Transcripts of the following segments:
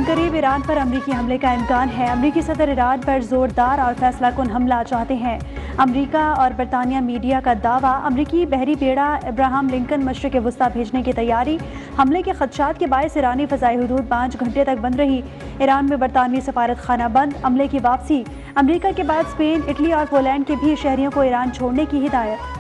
अनकरीब Iran पर अमरीकी हमले का इम्कान है। अमरीकी सदर ईरान पर जोरदार और फैसलाकुन हमला चाहते हैं। अमरीका और बरतानिया मीडिया का दावा, अमरीकी बहरी बेड़ा अब्राहम लिंकन मशरिक वस्ता भेजने की तैयारी। हमले के खदशात के बायस ईरानी फ़ज़ाई हदूद 5 घंटे तक बंद रही। ईरान में बरतानवी सफारत खाना बंद। अमले की वापसी। अमरीका के बाद स्पेन, इटली और पोलैंड के भी शहरियों को ईरान छोड़ने की हिदायत।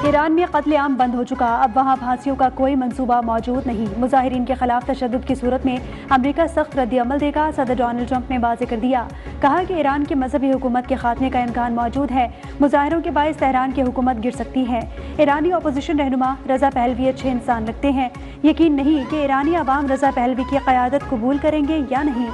ईरान में कत्लेआम बंद हो चुका, अब वहाँ फांसियों का कोई मंसूबा मौजूद नहीं। मुजाहिरीन के खिलाफ तशद्दुद की सूरत में अमरीका सख्त रद्द-ए-अमल देगा। सदर डोनाल्ड ट्रंप ने वाज़ेह कर दिया, कहा कि ईरान की मजहबी हुकूमत के खात्मे का इम्कान मौजूद है। मुजाहिरों के बायस तेहरान की हुकूमत गिर सकती है। ईरानी अपोजिशन रहनुमा रजा पहलवी अच्छे इंसान लगते हैं, यकीन नहीं कि ईरानी अवाम रजा पहलवी की क़यादत कबूल करेंगे या नहीं।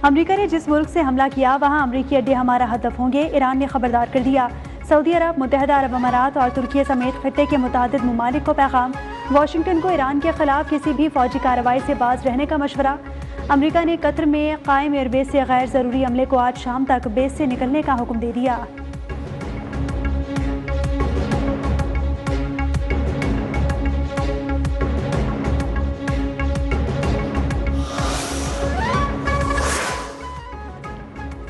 अमरीका ने जिस मुल्क से हमला किया वहाँ अमरीकी अड्डे हमारा हदफ होंगे, ईरान ने खबरदार कर दिया। सऊदी अरब, मुत्तहिदा अरब अमारात और तुर्की समेत खित्ते के मुतादिद ममालिक को पैगाम। वाशिंगटन को ईरान के खिलाफ किसी भी फौजी कार्रवाई से बाज रहने का मशवरा। अमरीका ने कतर में कायम एयरबेस से गैर ज़रूरी अमले को आज शाम तक बेस से निकलने का हुक्म दे दिया।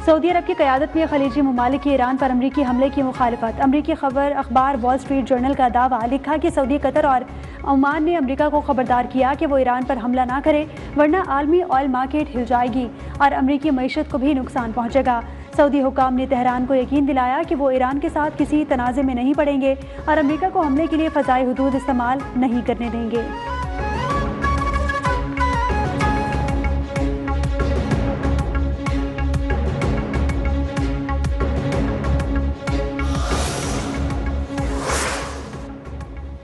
सऊदी अरब की क़यादत में खलीजी ममालिक की ईरान पर अमरीकी हमले की मुखालिफत। अमरीकी खबर अखबार वॉल स्ट्रीट जर्नल का दावा, लिखा कि सऊदी, कतर और ओमान ने अमरीका को खबरदार किया कि वो ईरान पर हमला ना करे, वरना आलमी ऑयल मार्केट हिल जाएगी और अमरीकी मईशत को भी नुकसान पहुँचेगा। सऊदी हुकाम ने तेहरान को यकीन दिलाया कि वो ईरान के साथ किसी तनाज़े में नहीं पड़ेंगे और अमरीका को हमले के लिए फ़ज़ाई हदूद इस्तेमाल नहीं करने देंगे।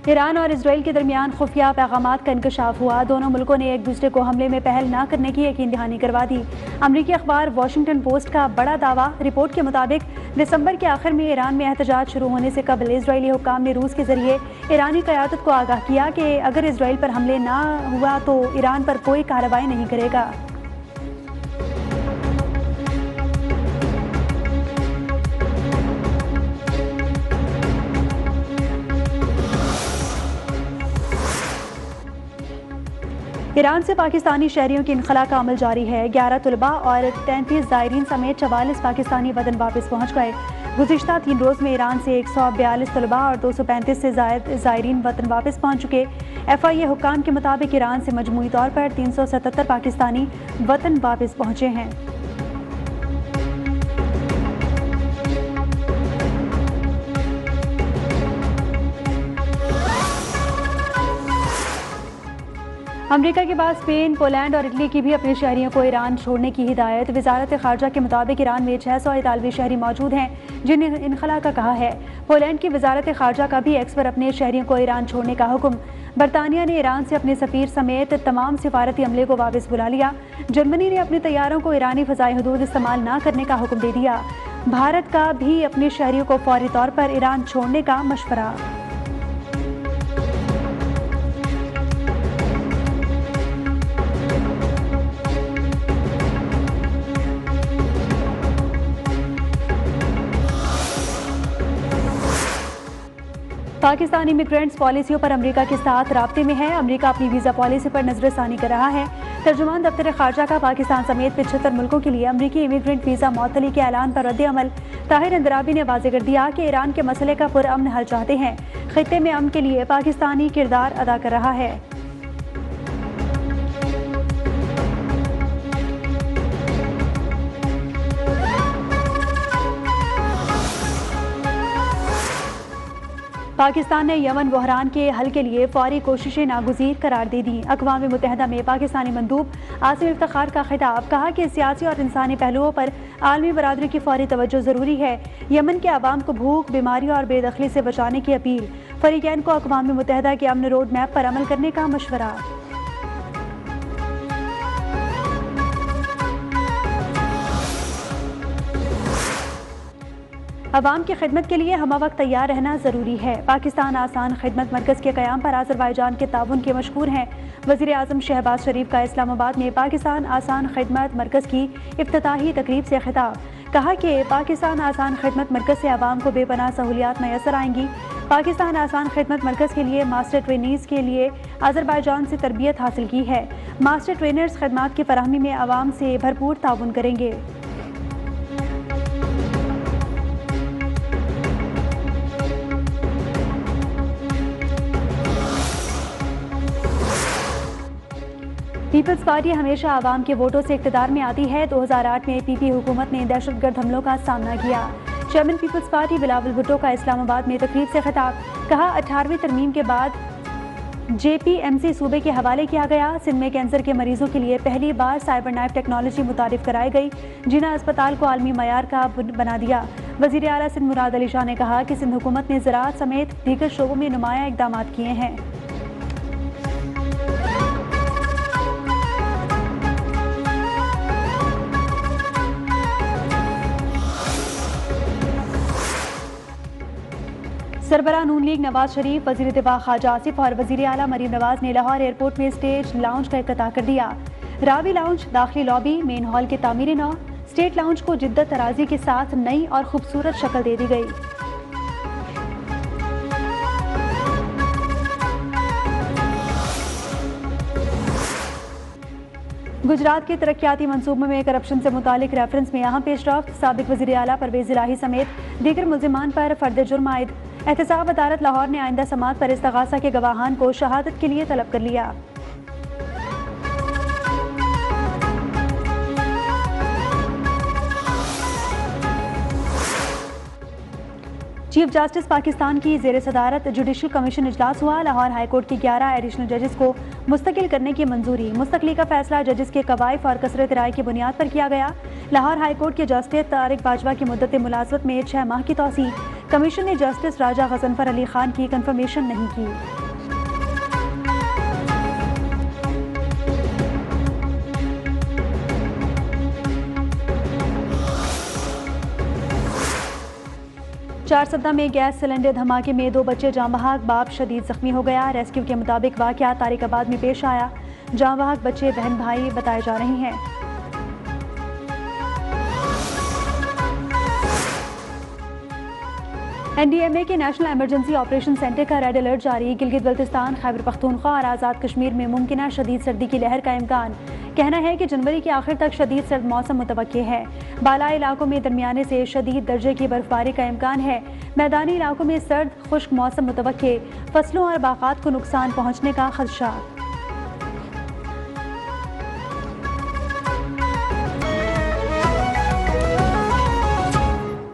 ईरान और इसराइल के दरमियान खुफिया पैगामात का इंकशाफ हुआ। दोनों मुल्कों ने एक दूसरे को हमले में पहल न करने की यकीन दहानी करवा दी। अमरीकी अखबार वॉशिंगटन पोस्ट का बड़ा दावा, रिपोर्ट के मुताबिक दिसंबर के आखिर में ईरान में एहतजाज शुरू होने से कबल इसराइली हुक्काम ने रूस के जरिए ईरानी क़यादत को आगाह किया कि अगर इसराइल पर हमले ना हुआ तो ईरान पर कोई कार्रवाई नहीं करेगा। ईरान से पाकिस्तानी शहरियों की इनखला का अमल जारी है। 11 तलबा और 33 ज़ायरीन समेत 44 पाकिस्तानी वतन वापस पहुँच गए। गुज़िश्ता 3 रोज़ में ईरान से 142 तलबा और 235 से ज़ायद ज़ायरीन वतन वापस पहुँच चुके। FIA हुक्काम के मुताबिक ईरान से मजमूई तौर पर 377 पाकिस्तानी वतन वापस पहुँचे हैं। अमरीका के बाद स्पेन, पोलैंड और इटली की भी अपने शहरियों को ईरान छोड़ने की हिदायत। वजारत खारजा के मुताबिक ईरान में 600 इतालवी शहरी मौजूद हैं जिन्हें इनखला का कहा है। पोलैंड की वजारत खारजा का भी एक्स पर अपने शहरियों को ईरान छोड़ने का हुक्म। बरतानिया ने ईरान से अपने सफ़ीर समेत तमाम सिफारती अमले को वापस बुला लिया। जर्मनी ने अपने तैयारों को ईरानी फ़ज़ाई हदूद इस्तेमाल न करने का हुक्म दे दिया। भारत का भी अपने शहरियों को फौरी तौर पर ईरान छोड़ने का मशवरा। पाकिस्तानी इमिग्रेंट्स पॉलिसियों पर अमरीका के साथ राब्ते में है। अमरीका अपनी वीज़ा पॉलिसी पर नजरसानी कर रहा है। तर्जुमान दफ्तर खारजा का पाकिस्तान समेत 75 मुल्कों के लिए अमरीकी इमिग्रेंट वीज़ा मुअत्तली के ऐलान पर रद्द-ए-अमल। ताहिर अंदराबी ने वाज़ेह कर दिया कि ईरान के मसले का पुरअमन हल चाहते हैं। खित्ते में अमन के लिए पाकिस्तानी किरदार अदा कर रहा है। पाकिस्तान ने यमन बहरान के हल के लिए फौरी कोशिशें नागुज़ीर करार दे दी। अक़वाम मुत्तहिदा में पाकिस्तानी मंदूब आसिम इफ्तिखार का खिताब, कहा कि सियासी और इंसानी पहलुओं पर आलमी बरादरी की फौरी तवज्जो ज़रूरी है। यमन के आवाम को भूख, बीमारी और बेदखली से बचाने की अपील। फरीकैन को अक़वाम मुत्तहिदा के अमन रोड मैप पर अमल करने का मशवरा। अवाम की खिदमत के लिए हम वक्त तैयार रहना ज़रूरी है। पाकिस्तान आसान खिदमत मरकज़ के क़याम पर आज़रबाईजान के ताउन के मशकूर हैं। वज़ीर आज़म शहबाज शरीफ का इस्लामाबाद में पाकिस्तान आसान खिदमत मरकज़ की इफ्तिताही तकरीब से खिताब। कहा कि पाकिस्तान आसान खिदमत मरकज़ से आवाम को बेपनाह सहूलियात मैसर आएंगी। पाकिस्तान आसान खिदमत मरकज़ के लिए मास्टर ट्रेनीज़ के लिए आज़रबाईजान से तरबियत हासिल की है। मास्टर ट्रेनर्स खदमात की फराहमी में आवाम से भरपूर ताउन करेंगे। पीपल्स पार्टी हमेशा आवाम के वोटों से इक़्तिदार में आती है। 2008 में पीपी हुकूमत ने दहशतगर्द हमलों का सामना किया। Chairman peoples party Bilawal Bhutto का इस्लामाबाद में तकरीब से खिताब। कहा 18वीं तरमीम के बाद JPMC सूबे के हवाले किया गया। सिंध में कैंसर के मरीजों के लिए पहली बार साइबर नाइफ टेक्नोलॉजी मुतारिफ कराई गई, जिन्हें अस्पताल को आलमी मयार का बना दिया। वज़ीर आला सिंध मुराद अली शाह ने कहा कि सिंध हुकूमत ने ज़राअत समेत दीगर शोबों में नुमाया इक़दाम किए हैं। सरबराह नून लीग नवाज शरीफ, वज़ीर दिफा ख्वाजा आसिफ और वज़ीर आला मरीम नवाज ने लाहौर एयरपोर्ट में स्टेज लाउंज का इफ्तिताह कर दिया। रावी लाउंज, दाखिली लॉबी, मेन हॉल के तामीर नौ, स्टेट लाउंज को जिद्दत तराजी के साथ नई और खूबसूरत शक्ल दे दी गई। गुजरात के तरक्याती मनसूबों में करप्शन से मुतालिक रेफरेंस में अहम पेशरफ्त। साबिक वज़ीर आला परवेज़ इलाही समेत दीगर मुल्ज़िमान पर फर्द जुर्म आयद। एहतसाब अदालत लाहौर ने आइंदा समात पर इस्तग़ासा के गवाहान को शहादत के लिए तलब कर लिया। चीफ जस्टिस पाकिस्तान की ज़ेर सदारत जुडिशल कमीशन इजलास हुआ। लाहौर हाईकोर्ट की 11 एडिशनल जजेस को मुस्तकिल करने की मंजूरी। मुस्तकिली का फैसला जजेस के कवायद और कसरत राय की बुनियाद पर किया गया। लाहौर हाईकोर्ट के जस्टिस तारिक बाजवा की मुद्दत मुलाजमत में 6 माह की तौसीह। कमीशन ने जस्टिस राजा गजनफर अली खान की कंफर्मेशन नहीं की। चारसद्दा में गैस सिलेंडर धमाके में 2 बच्चे जाँ बहक, बाप शदीद जख्मी हो गया। रेस्क्यू के मुताबिक वाक़या तारिकाबाद में पेश आया। जाँ बहक बच्चे बहन भाई बताए जा रहे हैं। NDMA के नेशनल इमरजेंसी ऑपरेशन सेंटर का रेड अलर्ट जारी। गिलगित बल्तिस्तान, खैबर पख्तूनख्वा और आज़ाद कश्मीर में मुमकिन शदीद सर्दी की लहर का इम्कान। कहना है कि जनवरी के आखिर तक शदीद सर्द मौसम मुतवक्के है। बालाई इलाकों में दरमियाने से शदीद दर्जे की बर्फबारी का इम्कान है। मैदानी इलाकों में सर्द खुश्क मौसम मुतवक्के। फसलों और बागात को नुकसान पहुँचने का खदशा।